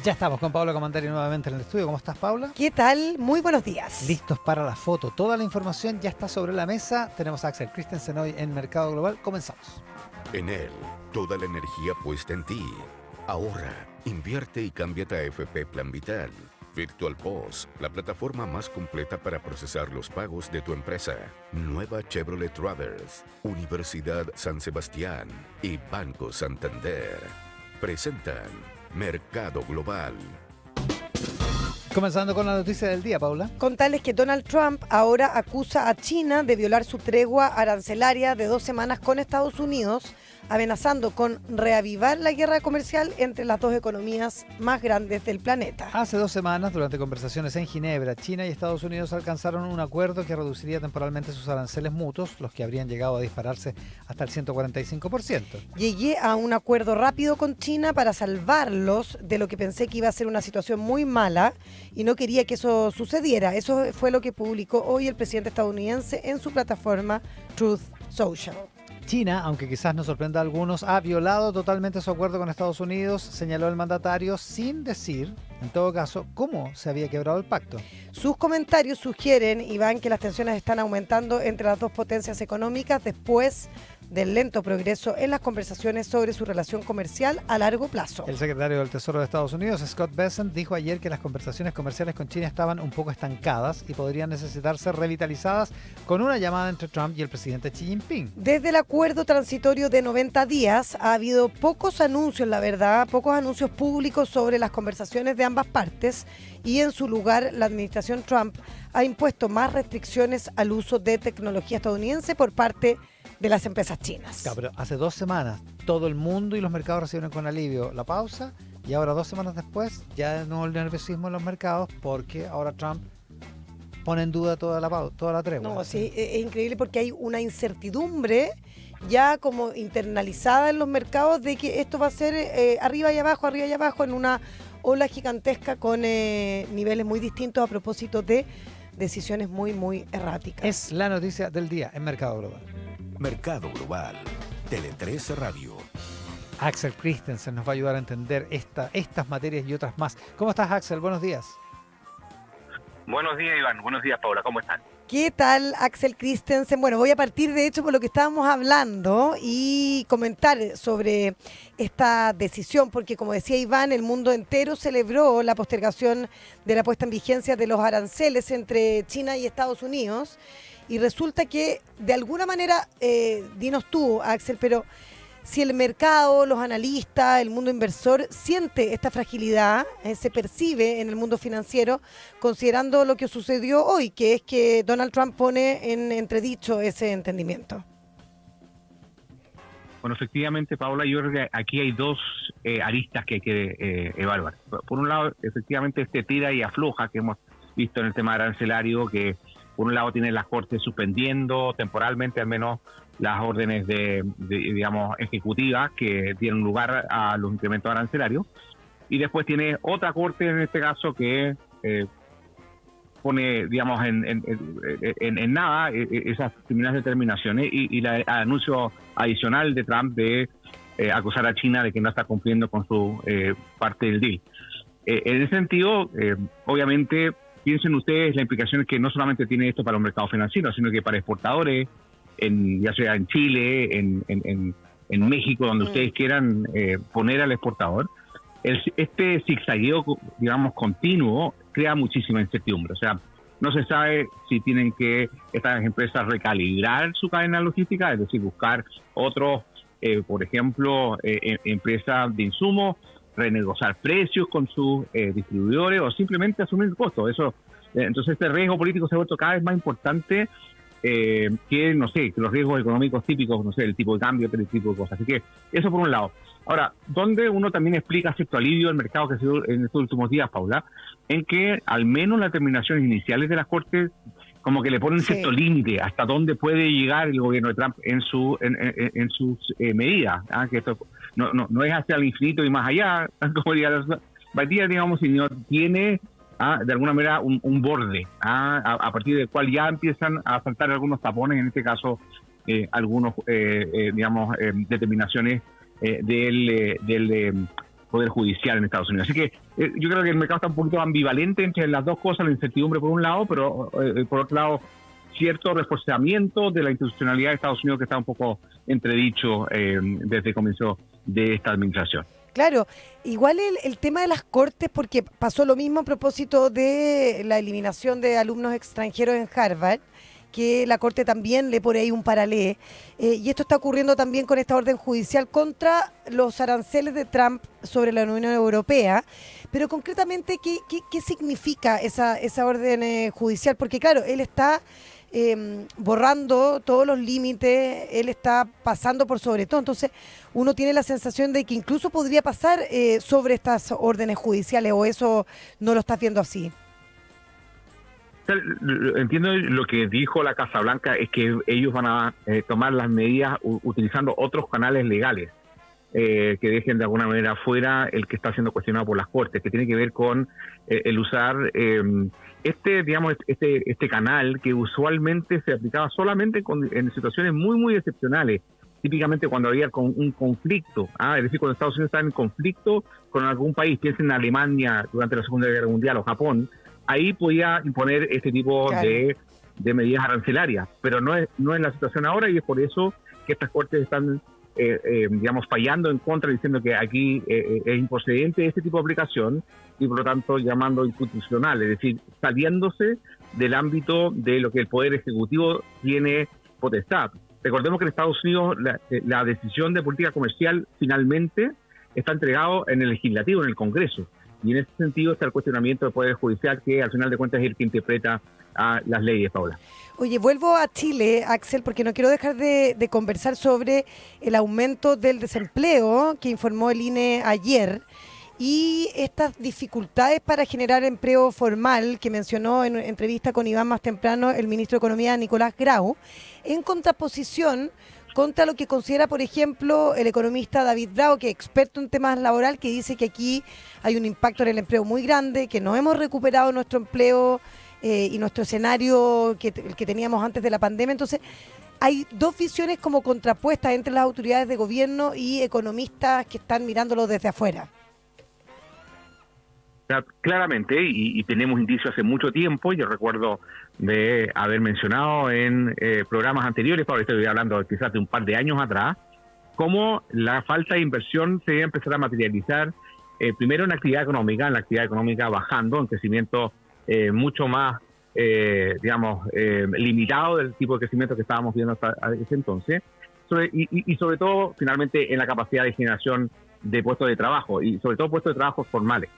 Ya estamos con Paula Comandari nuevamente en el estudio. ¿Cómo estás, Paula? ¿Qué tal? Muy buenos días. Listos para la foto. Toda la información ya está sobre la mesa. Tenemos a Axel Christensen hoy en Mercado Global. Comenzamos. En él, toda la energía puesta en ti. Ahorra, invierte y cámbiate a FP Plan Vital. Virtual POS, la plataforma más completa para procesar los pagos de tu empresa. Nueva Chevrolet Traverse, Universidad San Sebastián y Banco Santander. Presentan Mercado Global. Comenzando con la noticia del día, Paula. Contarles que Donald Trump ahora acusa a China de violar su tregua arancelaria de 2 semanas con Estados Unidos, amenazando con reavivar la guerra comercial entre las dos economías más grandes del planeta. Hace 2 semanas, durante conversaciones en Ginebra, China y Estados Unidos alcanzaron un acuerdo que reduciría temporalmente sus aranceles mutuos, los que habrían llegado a dispararse hasta el 145%. Llegué a un acuerdo rápido con China para salvarlos de lo que pensé que iba a ser una situación muy mala y no quería que eso sucediera. Eso fue lo que publicó hoy el presidente estadounidense en su plataforma Truth Social. China, aunque quizás nos sorprenda a algunos, ha violado totalmente su acuerdo con Estados Unidos, señaló el mandatario, sin decir, en todo caso, cómo se había quebrado el pacto. Sus comentarios sugieren, Iván, que las tensiones están aumentando entre las dos potencias económicas después del lento progreso en las conversaciones sobre su relación comercial a largo plazo. El secretario del Tesoro de Estados Unidos, Scott Bessent, dijo ayer que las conversaciones comerciales con China estaban un poco estancadas y podrían necesitar ser revitalizadas con una llamada entre Trump y el presidente Xi Jinping. Desde el acuerdo transitorio de 90 días ha habido pocos anuncios, la verdad, pocos anuncios públicos sobre las conversaciones de ambas partes y en su lugar la administración Trump ha impuesto más restricciones al uso de tecnología estadounidense por parte de las empresas chinas. Claro, pero hace 2 semanas todo el mundo y los mercados recibieron con alivio la pausa y ahora 2 semanas después ya no el nerviosismo en los mercados porque ahora Trump pone en duda toda la tregua. No, sí, es increíble porque hay una incertidumbre ya como internalizada en los mercados de que esto va a ser arriba y abajo en una ola gigantesca con niveles muy distintos a propósito de decisiones muy, muy erráticas. Es la noticia del día en Mercado Global. Mercado Global. Tele 13 Radio. Axel Christensen nos va a ayudar a entender estas materias y otras más. ¿Cómo estás, Axel? Buenos días. Buenos días, Iván. Buenos días, Paula. ¿Cómo están? ¿Qué tal, Axel Christensen? Bueno, voy a partir de hecho por lo que estábamos hablando y comentar sobre esta decisión, porque como decía Iván, el mundo entero celebró la postergación de la puesta en vigencia de los aranceles entre China y Estados Unidos. Y resulta que, de alguna manera, dinos tú, Axel, pero si el mercado, los analistas, el mundo inversor siente esta fragilidad, se percibe en el mundo financiero, considerando lo que sucedió hoy, que es que Donald Trump pone en entredicho ese entendimiento. Bueno, efectivamente, Paula, yo creo que aquí hay dos aristas que hay que evaluar. Por un lado, efectivamente, este tira y afloja que hemos visto en el tema arancelario, que por un lado tiene las Cortes suspendiendo temporalmente al menos las órdenes digamos, ejecutivas que tienen lugar a los incrementos arancelarios. Y después tiene otra Corte, en este caso, que pone, digamos, en nada esas primeras determinaciones y el anuncio adicional de Trump de acusar a China de que no está cumpliendo con su parte del deal. En ese sentido, obviamente, piensen ustedes la implicación que no solamente tiene esto para los mercados financieros, sino que para exportadores, ya sea en Chile, en México, donde ustedes quieran poner al exportador. Este zigzagueo, digamos, continuo, crea muchísima incertidumbre. O sea, no se sabe si tienen que estas empresas recalibrar su cadena logística, es decir, buscar otros, por ejemplo, empresas de insumos, renegociar precios con sus distribuidores o simplemente asumir costos. Entonces este riesgo político se ha vuelto cada vez más importante que, no sé, que los riesgos económicos típicos, no sé, el tipo de cambio, el tipo de cosas. Así que eso por un lado. Ahora, donde uno también explica cierto alivio del mercado que ha sido en estos últimos días, Paula, en que al menos las determinaciones iniciales de las Cortes como que le ponen cierto límite hasta dónde puede llegar el gobierno de Trump en sus medidas, que esto no es hacia el infinito y más allá, como diría Batía, digamos, sino tiene de alguna manera un borde, a partir del cual ya empiezan a saltar algunos tapones, en este caso algunos, digamos, determinaciones del poder judicial en Estados Unidos. Así que yo creo que el mercado está un poquito ambivalente entre las dos cosas, la incertidumbre por un lado, pero por otro lado cierto reforzamiento de la institucionalidad de Estados Unidos que está un poco entredicho desde el comienzo de esta administración. Claro, igual el tema de las cortes, porque pasó lo mismo a propósito de la eliminación de alumnos extranjeros en Harvard, que la Corte también le pone ahí un paralé, y esto está ocurriendo también con esta orden judicial contra los aranceles de Trump sobre la Unión Europea, pero concretamente, ¿qué significa esa orden judicial? Porque claro, él está borrando todos los límites, él está pasando por sobre todo, entonces uno tiene la sensación de que incluso podría pasar sobre estas órdenes judiciales, o eso no lo estás viendo así. Entiendo lo que dijo la Casa Blanca, es que ellos van a tomar las medidas utilizando otros canales legales que dejen de alguna manera fuera el que está siendo cuestionado por las Cortes, que tiene que ver con el usar este canal que usualmente se aplicaba solamente en situaciones muy, muy excepcionales, típicamente cuando había un conflicto, es decir, cuando Estados Unidos está en conflicto con algún país, piensen en Alemania durante la Segunda Guerra Mundial o Japón, ahí podía imponer este tipo de medidas arancelarias, pero no es la situación ahora, y es por eso que estas Cortes están fallando en contra, diciendo que aquí es improcedente este tipo de aplicación y por lo tanto llamando inconstitucional, es decir, saliéndose del ámbito de lo que el Poder Ejecutivo tiene potestad. Recordemos que en Estados Unidos la decisión de política comercial finalmente está entregado en el Legislativo, en el Congreso, y en ese sentido está el cuestionamiento del Poder Judicial, que al final de cuentas es el que interpreta las leyes, Paula. Oye, vuelvo a Chile, Axel, porque no quiero dejar de conversar sobre el aumento del desempleo que informó el INE ayer y estas dificultades para generar empleo formal que mencionó en entrevista con Iván más temprano el ministro de Economía, Nicolás Grau, en contraposición contra lo que considera, por ejemplo, el economista David Bravo, que es experto en temas laboral, que dice que aquí hay un impacto en el empleo muy grande, que no hemos recuperado nuestro empleo y nuestro escenario el que teníamos antes de la pandemia. Entonces, hay dos visiones como contrapuestas entre las autoridades de gobierno y economistas que están mirándolo desde afuera. Claramente, y tenemos indicios hace mucho tiempo. Yo recuerdo de haber mencionado en programas anteriores, ahora estoy hablando quizás de un par de años atrás, cómo la falta de inversión se iba a empezar a materializar primero en la actividad económica bajando, en crecimiento mucho más, limitado del tipo de crecimiento que estábamos viendo hasta ese entonces, y sobre todo, finalmente, en la capacidad de generación de puestos de trabajo, y sobre todo puestos de trabajo formales.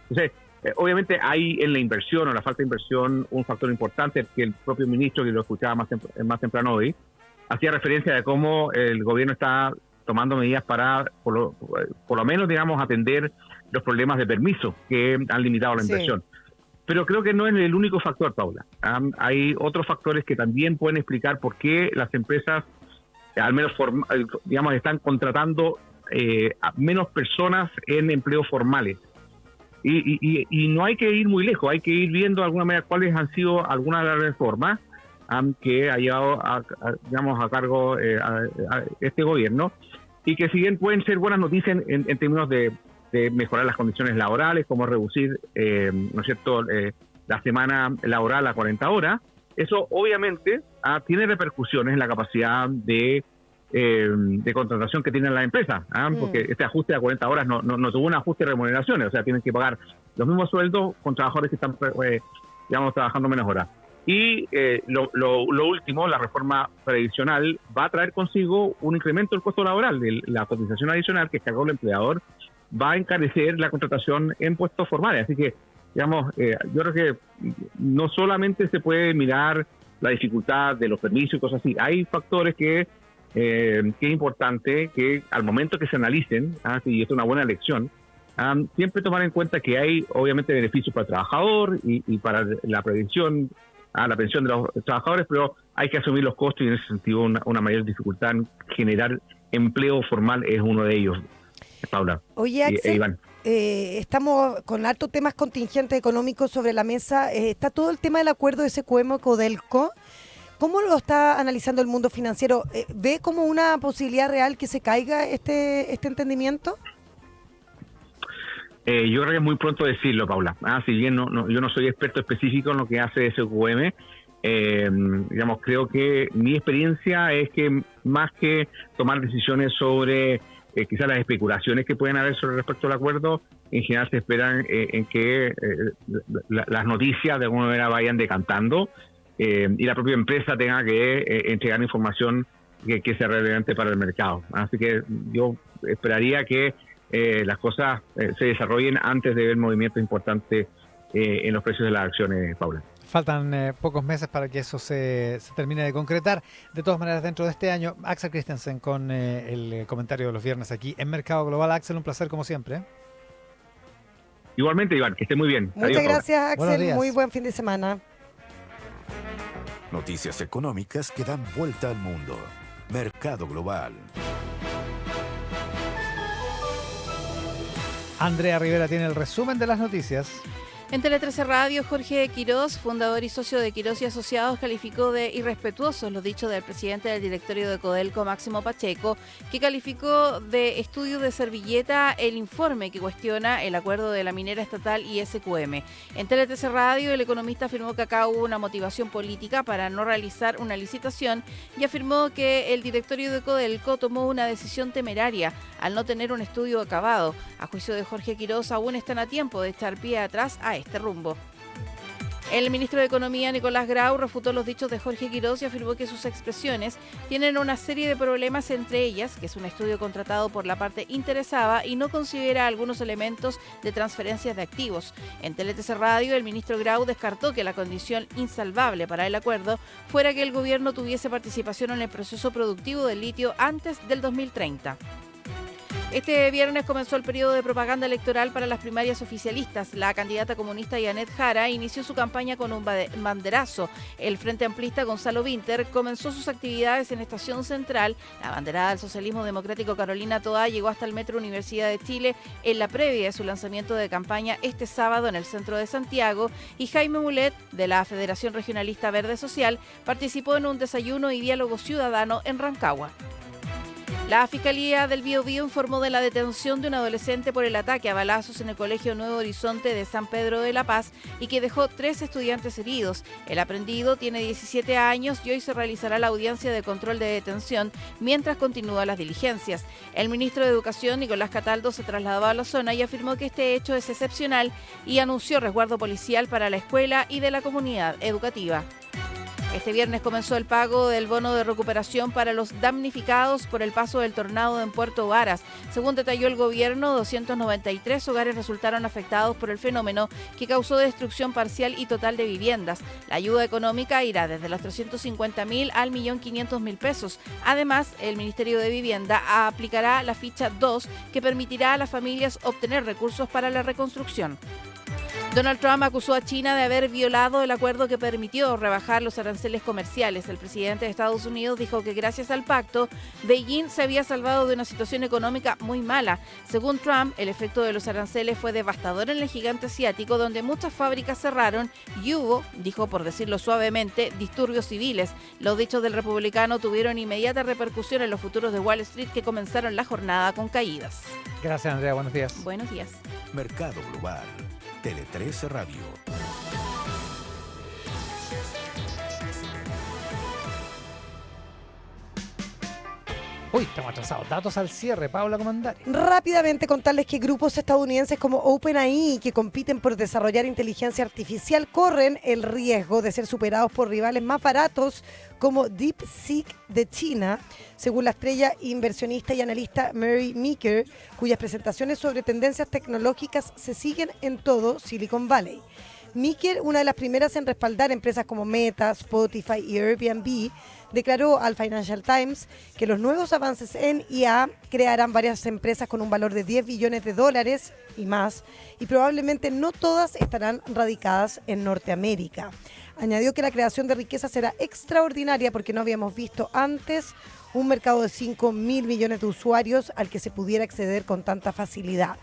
Entonces, obviamente hay en la inversión o la falta de inversión un factor importante que el propio ministro, que lo escuchaba más temprano hoy, hacía referencia de cómo el gobierno está tomando medidas para, por lo menos, atender los problemas de permiso que han limitado la inversión. Pero creo que no es el único factor, Paula. Hay otros factores que también pueden explicar por qué las empresas, al menos están contratando a menos personas en empleos formales. Y no hay que ir muy lejos, hay que ir viendo de alguna manera cuáles han sido algunas de las reformas que ha llevado a cargo a este gobierno, y que si bien pueden ser buenas noticias en términos de mejorar las condiciones laborales, como reducir ¿no es cierto?, la semana laboral a 40 horas, eso obviamente tiene repercusiones en la capacidad de contratación que tienen las empresas, porque este ajuste a 40 horas no tuvo un ajuste de remuneraciones, o sea, tienen que pagar los mismos sueldos con trabajadores que están trabajando menos horas. Y lo último, la reforma previsional va a traer consigo un incremento del costo laboral, de la cotización adicional que cargó el empleador, va a encarecer la contratación en puestos formales. Así que, yo creo que no solamente se puede mirar la dificultad de los permisos y cosas así, hay factores que es importante que al momento que se analicen, y esto es una buena lección, siempre tomar en cuenta que hay obviamente beneficios para el trabajador y para la prevención, la pensión de los trabajadores, pero hay que asumir los costos, y en ese sentido una mayor dificultad en generar empleo formal es uno de ellos, Paula. Oye, Axel, Iván. Estamos con hartos temas contingentes económicos sobre la mesa. Está todo el tema del acuerdo de SQM-Codelco. ¿Cómo lo está analizando el mundo financiero? ¿Ve como una posibilidad real que se caiga este entendimiento? Yo creo que es muy pronto decirlo, Paula. Si bien yo no soy experto específico en lo que hace SQM, digamos, creo que mi experiencia es que más que tomar decisiones sobre quizás las especulaciones que pueden haber sobre respecto al acuerdo, en general se esperan en que las noticias de alguna manera vayan decantando y la propia empresa tenga que entregar información que sea relevante para el mercado. Así que yo esperaría que las cosas se desarrollen antes de ver movimientos importantes en los precios de las acciones, Paula. Faltan pocos meses para que eso se termine de concretar. De todas maneras, dentro de este año, Axel Christensen con el comentario de los viernes aquí en Mercado Global. Axel, un placer como siempre. Igualmente, Iván, que esté muy bien. Muchas Adiós, gracias, Axel. Muy buen fin de semana. Noticias económicas que dan vuelta al mundo. Mercado Global. Andrea Rivera tiene el resumen de las noticias. En Tele 13 Radio, Jorge Quirós, fundador y socio de Quirós y Asociados, calificó de irrespetuosos los dichos del presidente del directorio de Codelco, Máximo Pacheco, que calificó de estudio de servilleta el informe que cuestiona el acuerdo de la minera estatal y SQM. En Tele 13 Radio, el economista afirmó que acá hubo una motivación política para no realizar una licitación y afirmó que el directorio de Codelco tomó una decisión temeraria al no tener un estudio acabado. A juicio de Jorge Quirós, aún están a tiempo de echar pie atrás a este rumbo. El ministro de Economía, Nicolás Grau, refutó los dichos de Jorge Quirós y afirmó que sus expresiones tienen una serie de problemas, entre ellas que es un estudio contratado por la parte interesada y no considera algunos elementos de transferencias de activos. En TLTC Radio, el ministro Grau descartó que la condición insalvable para el acuerdo fuera que el gobierno tuviese participación en el proceso productivo del litio antes del 2030. Este viernes comenzó el periodo de propaganda electoral para las primarias oficialistas. La candidata comunista Yanet Jara inició su campaña con un banderazo. El Frente Amplista Gonzalo Vinter comenzó sus actividades en Estación Central. La banderada del socialismo democrático Carolina Toá llegó hasta el Metro Universidad de Chile en la previa de su lanzamiento de campaña este sábado en el centro de Santiago. Y Jaime Mulet, de la Federación Regionalista Verde Social, participó en un desayuno y diálogo ciudadano en Rancagua. La Fiscalía del Biobío informó de la detención de un adolescente por el ataque a balazos en el Colegio Nuevo Horizonte de San Pedro de la Paz y que dejó 3 estudiantes heridos. El aprendido tiene 17 años y hoy se realizará la audiencia de control de detención mientras continúan las diligencias. El ministro de Educación, Nicolás Cataldo, se trasladó a la zona y afirmó que este hecho es excepcional y anunció resguardo policial para la escuela y de la comunidad educativa. Este viernes comenzó el pago del bono de recuperación para los damnificados por el paso del tornado en Puerto Varas. Según detalló el gobierno, 293 hogares resultaron afectados por el fenómeno que causó destrucción parcial y total de viviendas. La ayuda económica irá desde los 350.000 al 1.500.000 pesos. Además, el Ministerio de Vivienda aplicará la ficha 2 que permitirá a las familias obtener recursos para la reconstrucción. Donald Trump acusó a China de haber violado el acuerdo que permitió rebajar los aranceles comerciales. El presidente de Estados Unidos dijo que gracias al pacto, Beijing se había salvado de una situación económica muy mala. Según Trump, el efecto de los aranceles fue devastador en el gigante asiático, donde muchas fábricas cerraron y hubo, dijo por decirlo suavemente, disturbios civiles. Los dichos del republicano tuvieron inmediata repercusión en los futuros de Wall Street, que comenzaron la jornada con caídas. Gracias, Andrea. Buenos días. Buenos días. Mercado Global. Tele 13 Radio. Uy, estamos atrasados. Datos al cierre. Paula Comandari. Rápidamente contarles que grupos estadounidenses como OpenAI, que compiten por desarrollar inteligencia artificial, corren el riesgo de ser superados por rivales más baratos como DeepSeek de China, según la estrella inversionista y analista Mary Meeker, cuyas presentaciones sobre tendencias tecnológicas se siguen en todo Silicon Valley. Meeker, una de las primeras en respaldar empresas como Meta, Spotify y Airbnb, declaró al Financial Times que los nuevos avances en IA crearán varias empresas con un valor de $10 billones y más, y probablemente no todas estarán radicadas en Norteamérica. Añadió que la creación de riqueza será extraordinaria porque no habíamos visto antes un mercado de 5.000 millones de usuarios al que se pudiera acceder con tanta facilidad.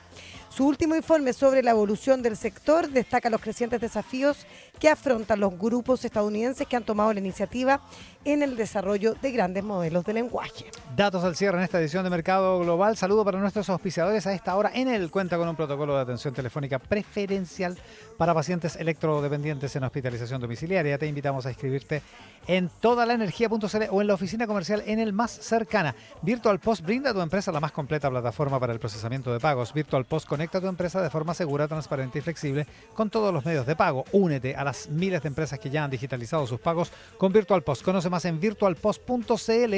Su último informe sobre la evolución del sector destaca los crecientes desafíos que afrontan los grupos estadounidenses que han tomado la iniciativa en el desarrollo de grandes modelos de lenguaje. Datos al cierre en esta edición de Mercado Global. Saludo para nuestros auspiciadores. A esta hora, Enel cuenta con un protocolo de atención telefónica preferencial para pacientes electrodependientes en hospitalización domiciliaria. Te invitamos a inscribirte en todalaenergia.cl o en la oficina comercial Enel más cercana. Virtual Post brinda a tu empresa la más completa plataforma para el procesamiento de pagos. Virtual Post conecta a tu empresa de forma segura, transparente y flexible con todos los medios de pago. Únete a las miles de empresas que ya han digitalizado sus pagos con Virtual Post. Conoce más en virtualpost.cl.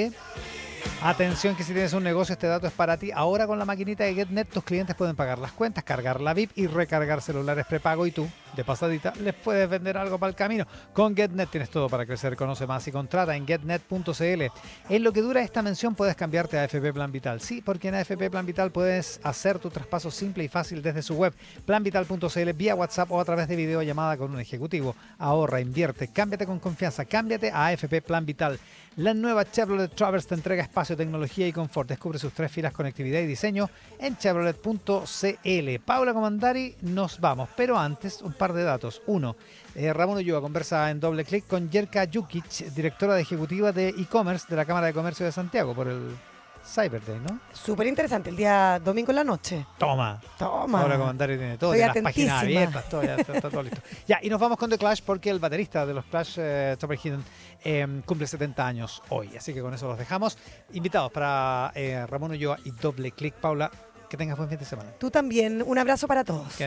Atención que si tienes un negocio, este dato es para ti. Ahora con la maquinita de GetNet tus clientes pueden pagar las cuentas, cargar la VIP y recargar celulares prepago, y tú, de pasadita, les puedes vender algo para el camino. Con GetNet tienes todo para crecer. Conoce más y contrata en getnet.cl. En lo que dura esta mención puedes cambiarte a AFP Plan Vital. Sí, porque en AFP Plan Vital puedes hacer tu traspaso simple y fácil desde su web, planvital.cl, vía WhatsApp o a través de videollamada con un ejecutivo. Ahorra, invierte, cámbiate con confianza, cámbiate a AFP Plan Vital. La nueva Chevrolet Traverse te entrega espacio, tecnología y confort. Descubre sus 3 filas, conectividad y diseño en chevrolet.cl. Paula Comandari, nos vamos, pero antes un par de datos. Uno, Ramón Ulloa conversa en Doble Clic con Yerka Jukic, directora ejecutiva de e-commerce de la Cámara de Comercio de Santiago, por el Cyber Day, ¿no? Súper interesante, el día domingo en la noche. Toma. Toma. Comandari tiene todo, Estoy tiene las páginas atentísima. abiertas, todo, ya está todo listo. Ya, y nos vamos con The Clash porque el baterista de los Clash, Topper Hidden, cumple 70 años hoy. Así que con eso los dejamos. Invitados para Ramón Ulloa y Doble Clic. Paula, que tengas buen fin de semana. Tú también. Un abrazo para todos.